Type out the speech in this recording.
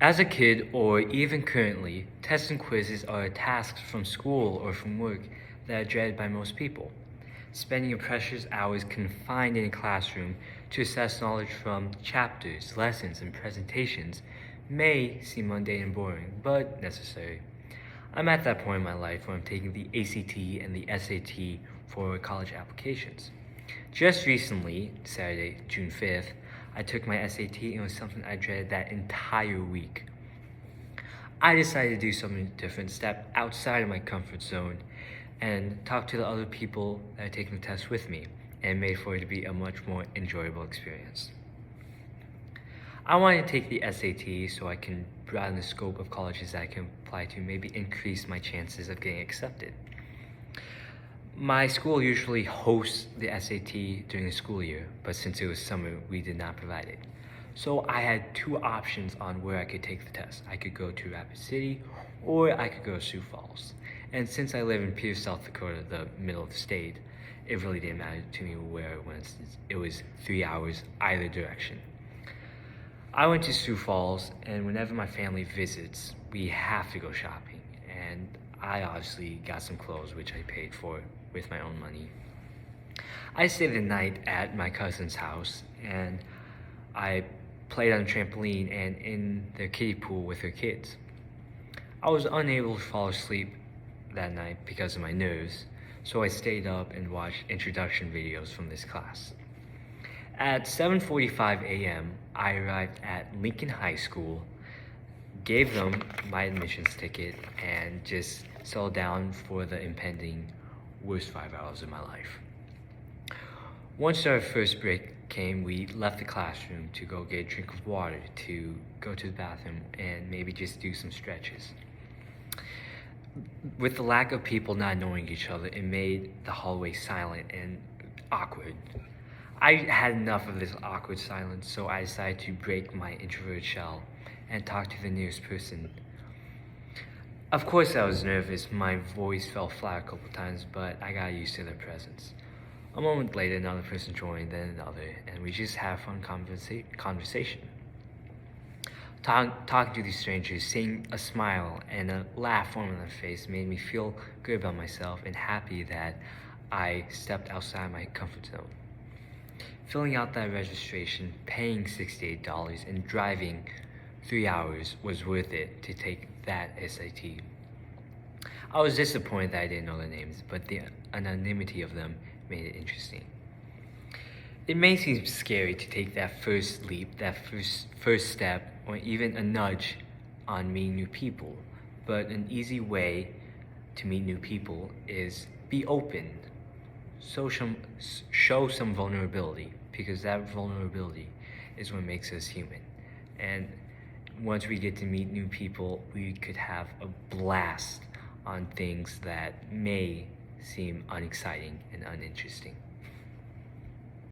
As a kid, or even currently, tests and quizzes are tasks from school or from work that are dreaded by most people. Spending your precious hours confined in a classroom to assess knowledge from chapters, lessons, and presentations may seem mundane and boring, but necessary. I'm at that point in my life where I'm taking the ACT and the SAT for college applications. Just recently, Saturday, June 5th, I took my SAT and it was something I dreaded that entire week. I decided to do something different, step outside of my comfort zone, and talk to the other people that are taking the test with me, and made for it to be a much more enjoyable experience. I wanted to take the SAT so I can broaden the scope of colleges that I can apply to, maybe increase my chances of getting accepted. My school usually hosts the SAT during the school year, but since it was summer, we did not provide it. So I had two options on where I could take the test. I could go to Rapid City, or I could go to Sioux Falls. And since I live in Pierce, South Dakota, the middle of the state, it really didn't matter to me where it went. It was 3 hours either direction. I went to Sioux Falls, and whenever my family visits, we have to go shopping. And I obviously got some clothes, which I paid for with my own money. I stayed the night at my cousin's house, and I played on a trampoline and in their kiddie pool with her kids. I was unable to fall asleep that night because of my nerves, so I stayed up and watched introduction videos from this class. At 7:45 a.m., I arrived at Lincoln High School, gave them my admissions ticket, and just settled down for the impending worst 5 hours of my life. Once our first break came, we left the classroom to go get a drink of water, to go to the bathroom, and maybe just do some stretches. With the lack of people not knowing each other, it made the hallway silent and awkward. I had enough of this awkward silence, so I decided to break my introverted shell and talk to the nearest person. Of course I was nervous, my voice fell flat a couple times, but I got used to their presence. A moment later, another person joined, then another, and we just had a fun conversation. Talking to these strangers, seeing a smile and a laugh form on their face made me feel good about myself and happy that I stepped outside my comfort zone. Filling out that registration, paying $68, and driving 3 hours was worth it to take that SAT. I was disappointed that I didn't know their names, but the anonymity of them made it interesting. It may seem scary to take that first leap, that first step, or even a nudge on meeting new people, but an easy way to meet new people is be open. Show some vulnerability, because that vulnerability is what makes us human. And once we get to meet new people, we could have a blast on things that may seem unexciting and uninteresting.